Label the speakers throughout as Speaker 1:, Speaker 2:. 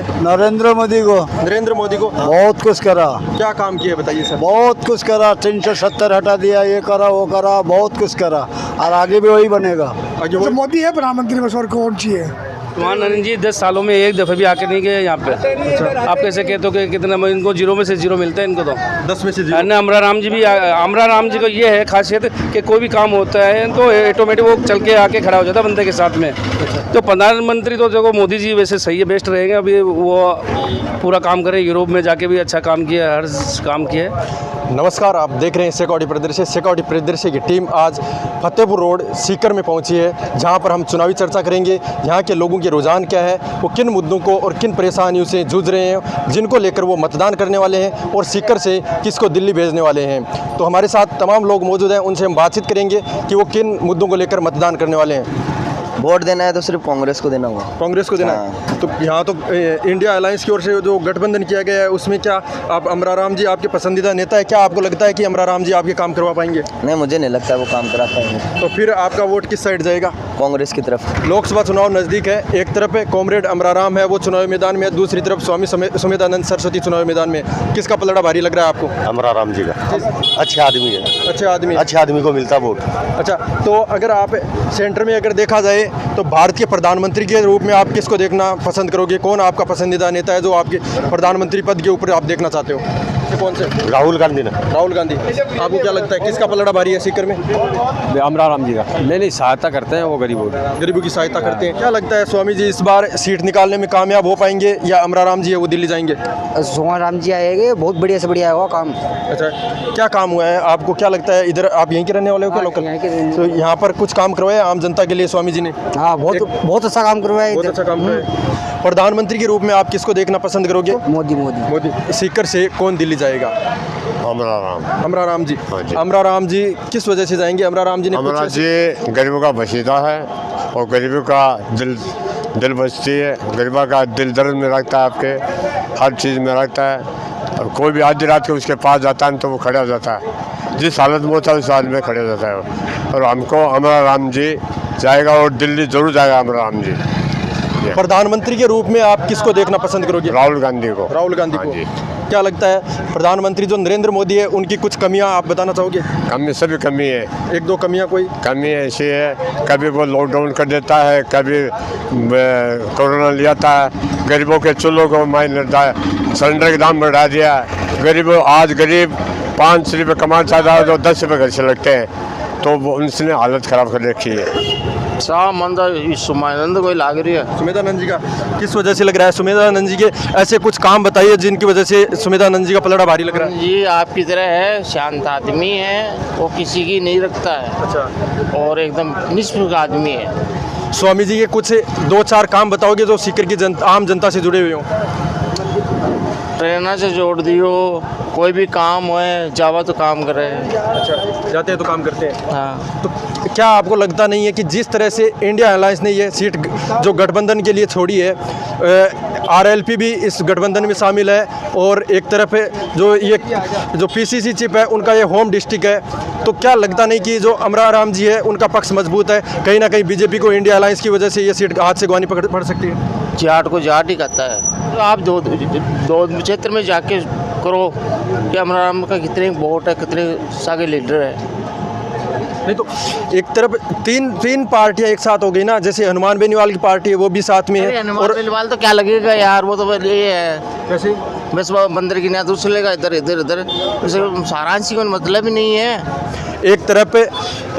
Speaker 1: के?
Speaker 2: नरेंद्र मोदी को।
Speaker 1: नरेंद्र मोदी को।
Speaker 2: बहुत कुछ करा।
Speaker 1: क्या काम किए बताइए सर?
Speaker 2: बहुत कुछ करा, 370 हटा दिया, ये करा वो करा, बहुत कुछ करा और आगे भी वही बनेगा।
Speaker 1: आगे
Speaker 3: मोदी है प्रधानमंत्री, बस और कौन चाहिए?
Speaker 4: वहाँ नरेंद्र जी 10 सालों में एक दफ़ा भी आके नहीं गए यहाँ पे। आप कैसे कहते हो कि कितना इनको 0 में से 0 मिलता है इनको तो
Speaker 1: 10 में से 0।
Speaker 4: अन्य अमरा राम जी भी अमरा राम जी को ये है खासियत कि कोई भी काम होता है तो ऑटोमेटिक वो चल के आके खड़ा हो जाता है बंदे के साथ में। तो प्रधानमंत्री तो देखो मोदी जी वैसे सही है, बेस्ट रहेंगे। अभी वो पूरा काम करें, यूरोप में जाके भी अच्छा काम किया, हर काम किया है।
Speaker 1: नमस्कार, आप देख रहे हैं सिक्योरिटी परिदृश्य। सिक्योरिटी परिदृश्य की टीम आज फतेहपुर रोड सीकर में पहुंची है, जहां पर हम चुनावी चर्चा करेंगे। यहाँ के लोगों के रुझान क्या है, वो किन मुद्दों को और किन परेशानियों से जूझ रहे हैं, जिनको लेकर वो मतदान करने वाले हैं और सीकर से किसको दिल्ली भेजने वाले हैं। तो हमारे साथ तमाम लोग मौजूद हैं, उनसे हम बातचीत करेंगे कि वो किन मुद्दों को लेकर मतदान करने वाले हैं।
Speaker 5: वोट देना है तो सिर्फ कांग्रेस को देना होगा।
Speaker 1: कांग्रेस को देना है। तो यहाँ तो इंडिया अलायंस की ओर से जो गठबंधन किया गया है, उसमें क्या आप अमरा राम जी आपके पसंदीदा नेता है? क्या आपको लगता है कि अमरा राम जी आपके काम करवा पाएंगे?
Speaker 5: नहीं, मुझे नहीं लगता वो काम करा पाएंगे।
Speaker 1: तो फिर आपका वोट किस साइड जाएगा?
Speaker 5: कांग्रेस की तरफ।
Speaker 1: लोकसभा चुनाव नज़दीक है, एक तरफ है कॉमरेड अमरा राम है, वो चुनावी मैदान में है, दूसरी तरफ स्वामी सुमेधानंद सरस्वती चुनावी मैदान में। किसका पलड़ा भारी लग रहा है आपको?
Speaker 6: अमरा राम जी का। अच्छे आदमी है, अच्छे आदमी को मिलता वोट।
Speaker 1: अच्छा, तो अगर आप सेंटर में अगर देखा जाए तो भारत के प्रधानमंत्री के रूप में आप किसको देखना पसंद करोगे? कौन आपका पसंदीदा नेता है जो आपके प्रधानमंत्री पद के ऊपर आप देखना चाहते हो? कौन से?
Speaker 6: राहुल गांधी ना।
Speaker 1: राहुल गांधी। आपको क्या लगता है किसका पलड़ा भारी है सीकर में?
Speaker 7: अमरा राम जी का। नहीं, सहायता करते हैं वो
Speaker 1: गरीबों की सहायता करते हैं। क्या लगता है स्वामी जी इस बार सीट निकालने में कामयाब हो पाएंगे या अमरा राम जी है वो दिल्ली जाएंगे?
Speaker 8: सोमा राम जी आएंगे, बहुत बढ़िया से बढ़िया होगा काम।
Speaker 1: अच्छा, क्या काम हुआ है आपको? क्या लगता है इधर आप यहीं के रहने वाले हो क्या? लोकल? तो यहाँ पर कुछ काम करवाया आम जनता के लिए स्वामी जी ने?
Speaker 8: हाँ, बहुत अच्छा काम करवाया।
Speaker 1: बहुत अच्छा काम करवाया। प्रधानमंत्री के रूप में आप किसको देखना पसंद करोगे? मोदी। सीकर से कौन दिल्ली जाएगा? अमरा राम जी।
Speaker 6: हाँ जी।
Speaker 1: अमरा राम जी किस वजह से जाएंगे? अमरा राम जी ने
Speaker 6: अमरा जी गरीबों का बसीदा है और गरीबों का दिल बचती है, गरीबा का दिल दर्द में रखता है, आपके हर चीज़ में रखता है। और कोई भी आधी रात को उसके पास जाता है तो वो खड़ा हो जाता है, जिस हालत में होता है उस हालत में खड़े हो जाता है। और हमको अमरा राम जी जाएगा और दिल्ली जरूर जाएगा अमरा राम जी।
Speaker 1: प्रधानमंत्री के रूप में आप किसको देखना पसंद करोगे?
Speaker 6: राहुल गांधी को।
Speaker 1: राहुल गांधी
Speaker 6: हाँ
Speaker 1: को।
Speaker 6: जी।
Speaker 1: क्या लगता है प्रधानमंत्री जो नरेंद्र मोदी है उनकी कुछ कमियां आप बताना चाहोगे?
Speaker 6: कमी सभी कमी है।
Speaker 1: एक दो कमियां कोई?
Speaker 6: कमी ऐसी है, कभी वो लॉकडाउन कर देता है, कभी कोरोना ले आता है, गरीबों के चूल्हों को मार लेता है, सिलेंडर के दाम बढ़ा दिया। गरीबों आज गरीब 5 रुपये कमा चाहता है तो 10 रुपये घर से लगते हैं, तो वो उसने हालत ख़राब कर रखी है।
Speaker 4: सुमेधानंद कोई लाग रही है।
Speaker 1: सुमेधानंद जी का किस वजह से लग रहा है? सुमेधानंद जी के ऐसे कुछ काम बताइए जिनकी वजह से सुमेधानंद जी का पलड़ा भारी लग रहा है।
Speaker 9: जी आपकी तरह है, शांत आदमी है, वो किसी की नहीं रखता है।
Speaker 1: अच्छा।
Speaker 9: और एकदम निष्पक्ष आदमी है।
Speaker 1: स्वामी जी के कुछ 2-4 काम बताओगे जो सीकर की आम जनता से जुड़े हुए हों?
Speaker 9: प्रेरणा से जोड़ दियो, कोई भी काम है जावा तो काम करे।
Speaker 1: अच्छा, जाते हैं तो काम करते हैं।
Speaker 9: हाँ।
Speaker 1: तो क्या आपको लगता नहीं है कि जिस तरह से इंडिया अलायंस ने ये सीट जो गठबंधन के लिए छोड़ी है, आरएलपी भी इस गठबंधन में शामिल है, और एक तरफ है जो पीसीसी चिप है उनका ये होम डिस्ट्रिक्ट है, तो क्या लगता नहीं कि जो अमरा राम जी है उनका पक्ष मजबूत है? कहीं ना कहीं बीजेपी को इंडिया अलायंस की वजह से ये सीट हाथ से गंवानी पड़ सकती है?
Speaker 9: जाट को जाट ही कहता है। तो आप दो क्षेत्र में जाके करो कि अमरा राम का कितने वोट है, कितने सारे लीडर है।
Speaker 1: नहीं तो एक तरफ तीन पार्टियां एक साथ हो गई ना, जैसे हनुमान बेनीवाल की पार्टी है वो भी साथ में है।
Speaker 9: और बेनीवाल तो क्या लगेगा यार, वो तो ये है
Speaker 1: कैसे
Speaker 9: बस बंदर की ना दूर चलेगा इधर सारांशी को मतलब ही नहीं है।
Speaker 1: एक तरफ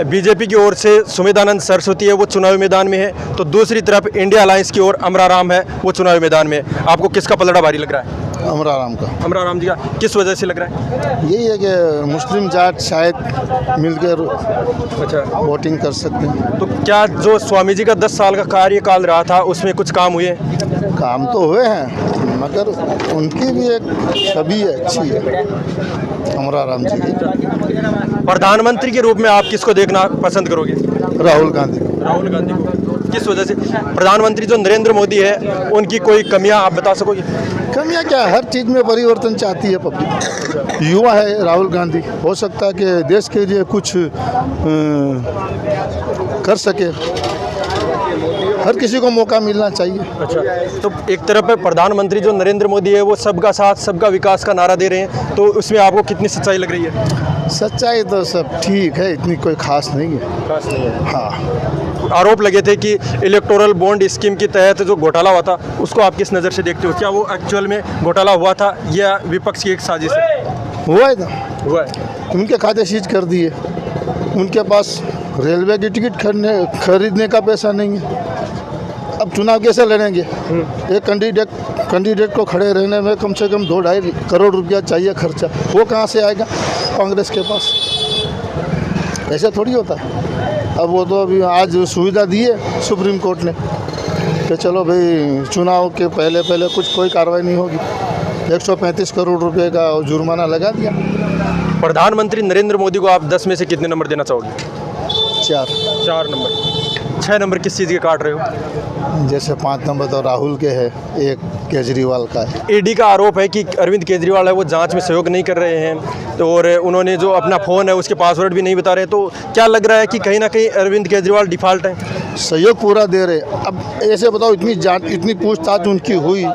Speaker 1: बीजेपी की ओर से सुमेधानंद सरस्वती है वो चुनावी मैदान में है, तो दूसरी तरफ इंडिया अलायंस की ओर अमरा राम है वो चुनावी मैदान में है। आपको किसका पलड़ा भारी लग रहा है?
Speaker 2: अमरा राम का।
Speaker 1: अमरा राम जी का किस वजह से लग रहा है?
Speaker 2: यही है कि मुस्लिम जाट शायद मिलकर
Speaker 1: अच्छा
Speaker 2: वोटिंग कर सकते हैं।
Speaker 1: तो क्या जो स्वामी जी का 10 साल का कार्यकाल रहा था उसमें कुछ काम हुए?
Speaker 2: काम तो हुए हैं, मगर उनकी भी एक छवि अच्छी है अमरा राम जी की।
Speaker 1: प्रधानमंत्री के रूप में आप किसको देखना पसंद करोगे?
Speaker 2: राहुल गांधी।
Speaker 1: राहुल गांधी को किस वजह से? प्रधानमंत्री जो नरेंद्र मोदी है उनकी कोई कमियां आप बता सकोगे?
Speaker 2: कमियां क्या, हर चीज़ में परिवर्तन चाहती है पब्लिक। युवा है राहुल गांधी, हो सकता है कि देश के लिए कुछ कर सके। हर किसी को मौका मिलना चाहिए।
Speaker 1: अच्छा, तो एक तरफ प्रधानमंत्री जो नरेंद्र मोदी है वो सबका साथ सबका विकास का नारा दे रहे हैं, तो उसमें आपको कितनी सच्चाई लग रही है?
Speaker 2: सच्चाई तो सब ठीक है, इतनी कोई खास नहीं है।
Speaker 1: खास नहीं है।
Speaker 2: हाँ,
Speaker 1: आरोप लगे थे कि इलेक्टोरल बॉन्ड स्कीम के तहत जो घोटाला हुआ था उसको आप किस नज़र से देखते हो? क्या वो एक्चुअल में घोटाला हुआ था या विपक्ष की एक साजिश है?
Speaker 2: हुआ है ना,
Speaker 1: हुआ है।
Speaker 2: उनके खाते सीज कर दिए, उनके पास रेलवे की टिकट खरीदने का पैसा नहीं है। अब चुनाव कैसे लड़ेंगे? एक कैंडिडेट को खड़े रहने में कम से कम 2-2.5 करोड़ रुपया चाहिए खर्चा, वो कहाँ से आएगा कांग्रेस के पास? ऐसा थोड़ी होता है। अब वो तो अभी आज सुविधा दी है सुप्रीम कोर्ट ने कि चलो भाई चुनाव के पहले कोई कार्रवाई नहीं होगी, 135 करोड़ रुपए का जुर्माना लगा दिया।
Speaker 1: प्रधानमंत्री नरेंद्र मोदी को आप 10 में से कितने नंबर देना चाहोगे?
Speaker 2: 4
Speaker 1: नंबर। 6 नंबर किस चीज़ के काट रहे हो?
Speaker 2: जैसे 5 नंबर तो राहुल के है, एक केजरीवाल का है।
Speaker 1: ईडी का आरोप है कि अरविंद केजरीवाल है वो जांच में सहयोग नहीं कर रहे हैं, तो और उन्होंने जो अपना फ़ोन है उसके पासवर्ड भी नहीं बता रहे, तो क्या लग रहा है कि कहीं ना कहीं अरविंद केजरीवाल डिफ़ॉल्ट है?
Speaker 2: सहयोग पूरा दे रहे। अब ऐसे बताओ, इतनी जांच इतनी पूछताछ उनकी हुई,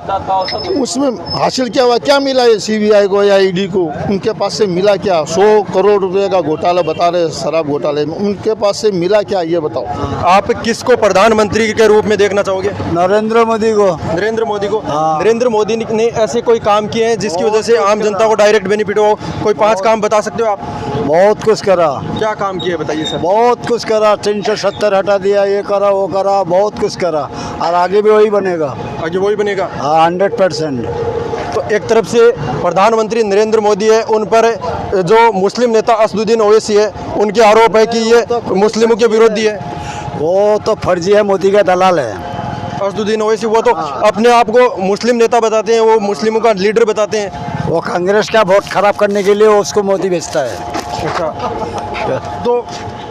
Speaker 2: उसमें हासिल क्या हुआ? क्या मिला है सीबीआई को या ईडी को? उनके पास से मिला क्या? 100 करोड़ रुपए का घोटाला बता रहे शराब घोटाले में, उनके पास से मिला क्या ये बताओ?
Speaker 1: आप किसको प्रधानमंत्री के रूप में देखना चाहोगे?
Speaker 8: नरेंद्र मोदी को।
Speaker 1: नरेंद्र मोदी को। नरेंद्र मोदी ने ऐसे कोई काम किए हैं जिसकी वजह से आम जनता को डायरेक्ट बेनिफिट हो? कोई 5 काम बता सकते हो आप?
Speaker 8: बहुत कुछ करा।
Speaker 1: क्या काम किए बताइए सर।
Speaker 8: बहुत कुछ करा, 370 हटा दिया, ये करा वो करा, बहुत कुछ करा, और आगे भी वही बनेगा।
Speaker 1: आगे वही बनेगा?
Speaker 8: हाँ, 100%।
Speaker 1: तो एक तरफ से प्रधानमंत्री नरेंद्र मोदी है, उन पर जो मुस्लिम नेता असदुद्दीन ओवैसी है उनके आरोप है कि ये मुस्लिमों के विरोधी है।
Speaker 8: वो तो फर्जी है, मोदी का दलाल है
Speaker 1: असदुद्दीन ओवैसी। वो तो अपने आप को मुस्लिम नेता बताते हैं, वो मुस्लिमों का लीडर बताते हैं।
Speaker 8: वो कांग्रेस का वोट खराब करने के लिए उसको मोदी बेचता है।
Speaker 1: अच्छा, तो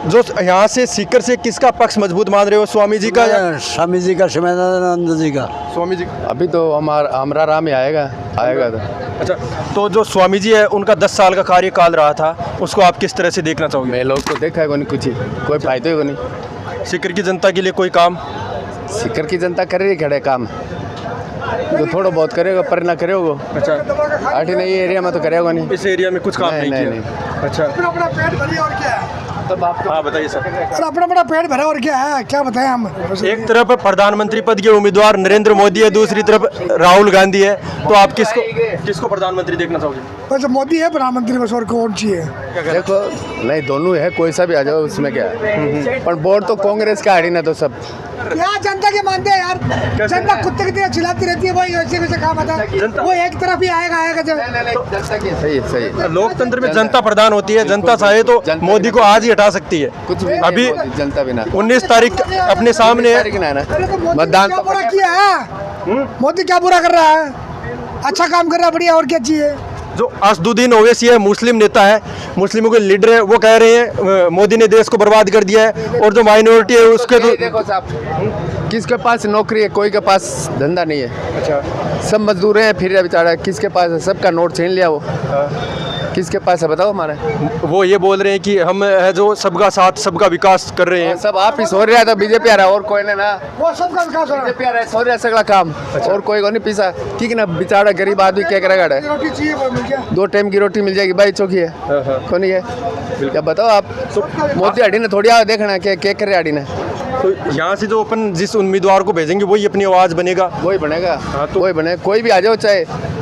Speaker 1: जो यहाँ से सीकर से किसका पक्ष मजबूत मान रहे हो, स्वामी जी का या
Speaker 8: स्वामी जी का, शिवानंद जी का?
Speaker 1: स्वामी जी।
Speaker 7: अभी तो हमारा राम ही आएगा तो।
Speaker 1: अच्छा, तो जो स्वामी जी है उनका 10 साल का कार्यकाल रहा था, उसको आप किस तरह से देखना चाहोगे?
Speaker 7: मैं लोग को देखा है कुछ ही, कोई फायदा ही नहीं।
Speaker 1: सीकर की जनता के लिए कोई काम?
Speaker 7: सीकर की जनता कर रही खड़े काम, जो थोड़ा बहुत करेगा पर ना करेगा।
Speaker 1: अच्छा,
Speaker 7: आठी नहीं, ये एरिया में तो करेगा नहीं।
Speaker 1: इस एरिया में कुछ काम नहीं किया?
Speaker 7: नहीं।
Speaker 1: अच्छा,
Speaker 3: अपना पेट भरी और क्या है?
Speaker 1: तब आपको हाँ बताइए सर।
Speaker 3: अरे अपना पेट भरा और क्या है, क्या बताएं हम?
Speaker 1: एक तरफ प्रधानमंत्री पद के उम्मीदवार नरेंद्र मोदी है, दूसरी तरफ राहुल गांधी है, तो आप किसको प्रधानमंत्री देखना चाहोगे?
Speaker 3: बस मोदी है प्रधानमंत्री, बस और कौन चाहिए?
Speaker 7: देखो, नहीं दोनों है, कोई सा भी आ जाओ, उसमें क्या है। पर वोट तो कांग्रेस का हारी ना, तो सब
Speaker 3: क्या जनता के मानते हैं यार? जनता कुत्ते की तरह चिल्लाती रहती है, वही वैसे काम आता है, वो एक तरफ ही आएगा जब।
Speaker 7: जनता की सही।
Speaker 1: लोकतंत्र में जनता प्रधान होती है, जनता चाहे तो मोदी को आज ही हटा सकती है।
Speaker 7: कुछ भी
Speaker 1: अभी
Speaker 7: जनता बिना
Speaker 1: 19 तारीख अपने सामने है।
Speaker 7: मतदान
Speaker 3: क्या बुरा किया है? मोदी क्या बुरा कर रहा है? अच्छा काम कर रहा है, बढ़िया, और क्या चाहिए?
Speaker 1: जो असदुद्दीन ओवैसी है, मुस्लिम नेता है, मुस्लिमों के लीडर है, वो कह रहे हैं मोदी ने देश को बर्बाद कर दिया है, और जो माइनॉरिटी है उसके तो
Speaker 7: देखो साहब, किसके पास नौकरी है, कोई के पास धंधा नहीं है। अच्छा, सब मजदूर हैं, फिर बेचारा किसके पास है? सबका नोट छीन लिया वो। किसके पास है बताओ? हमारे
Speaker 1: वो ये बोल रहे हैं कि हम है जो सबका साथ सबका विकास कर रहे हैं।
Speaker 7: सब आप ही सो रहा था, बीजेपी आ रहा है, और कोई नहीं ना।
Speaker 3: वो सबका विकास हो रहा है।
Speaker 7: बीजेपी आ रहा है, सो रहा है सगला काम, और कोई को नहीं पीसा। ठीक है ना, बेचारा गरीब आदमी क्या करेगा?
Speaker 3: रोटी चाहिए, वो मिल गया।
Speaker 7: 2 टाइम की रोटी मिल जाएगी, भाई चौकी है, कौन है? क्या बताओ आप? मोदी आड़ी ने थोड़ी देखना क्या करे आड़ी ने।
Speaker 1: तो यहाँ से जो अपन जिस उम्मीदवार को भेजेंगे वही अपनी आवाज़ बनेगा,
Speaker 7: वही बनेगा। हाँ, तो वही बने, कोई भी आ जाओ, चाहे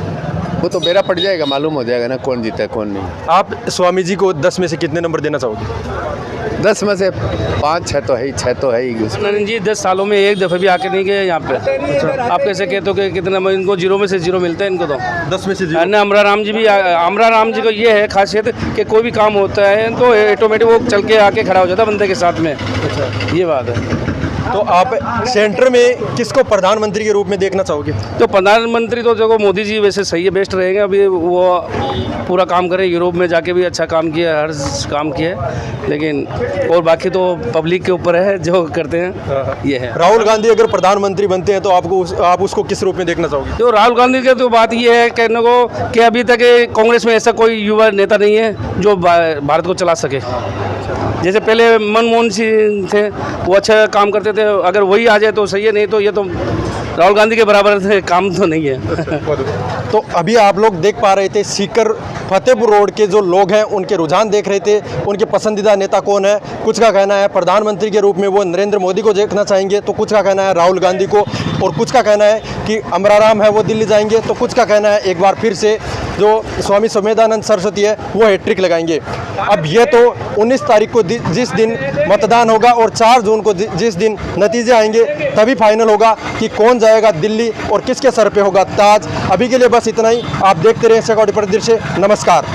Speaker 7: वो तो बेरा पड़ जाएगा, मालूम हो जाएगा ना कौन जीता है कौन नहीं।
Speaker 1: आप स्वामी जी को 10 में से कितने नंबर देना चाहोगे?
Speaker 7: 10 में से 5-6 तो है ही, 6 तो है ही।
Speaker 4: नरेंद्र जी 10 सालों में एक दफ़ा भी आके नहीं गए यहाँ पे। आप कैसे कहते हो कि कितना? इनको 0 में से 0 मिलता है इनको तो।
Speaker 1: 10 में से 0।
Speaker 4: अमरा राम जी को ये है खासियत कि कोई भी काम होता है तो ऑटोमेटिक वो चल के आके खड़ा हो जाता है बंदे के साथ में। अच्छा, ये बात है।
Speaker 1: तो आप सेंटर में किसको प्रधानमंत्री के रूप में देखना चाहोगे?
Speaker 4: तो प्रधानमंत्री तो देखो मोदी जी वैसे सही है, बेस्ट रहेंगे। अभी वो पूरा काम करें, यूरोप में जाके भी अच्छा काम किया, हर काम किया, लेकिन और बाकी तो पब्लिक के ऊपर है जो करते हैं। ये है।
Speaker 1: राहुल गांधी अगर प्रधानमंत्री बनते हैं तो आप उसको किस रूप में देखना चाहोगे?
Speaker 4: तो राहुल गांधी की तो बात ये है कहने को कि अभी तक कांग्रेस में ऐसा कोई युवा नेता नहीं है जो भारत को चला सके। जैसे पहले मनमोहन सिंह थे, वो अच्छा काम करते कहते हैं अगर वही आ जाए तो सही है, नहीं तो ये तो राहुल गांधी के बराबर काम तो नहीं है।
Speaker 1: तो अभी आप लोग देख पा रहे थे सीकर फतेहपुर रोड के जो लोग हैं उनके रुझान देख रहे थे, उनके पसंदीदा नेता कौन है। कुछ का कहना है प्रधानमंत्री के रूप में वो नरेंद्र मोदी को देखना चाहेंगे, तो कुछ का कहना है राहुल गांधी को, और कुछ का कहना है कि अमराराम है वो दिल्ली जाएंगे, तो कुछ का कहना है एक बार फिर से जो स्वामी सुमेधानंद सरस्वती है वो हैट्रिक लगाएंगे। अब ये तो 19 तारीख को जिस दिन मतदान होगा और 4 जून को जिस दिन नतीजे आएंगे तभी फाइनल होगा कि कौन जाएगा दिल्ली और किसके सर पे होगा ताज। अभी के लिए बस इतना ही। आप देखते रहे सिक्योरिटी परिदृश्य। नमस्कार।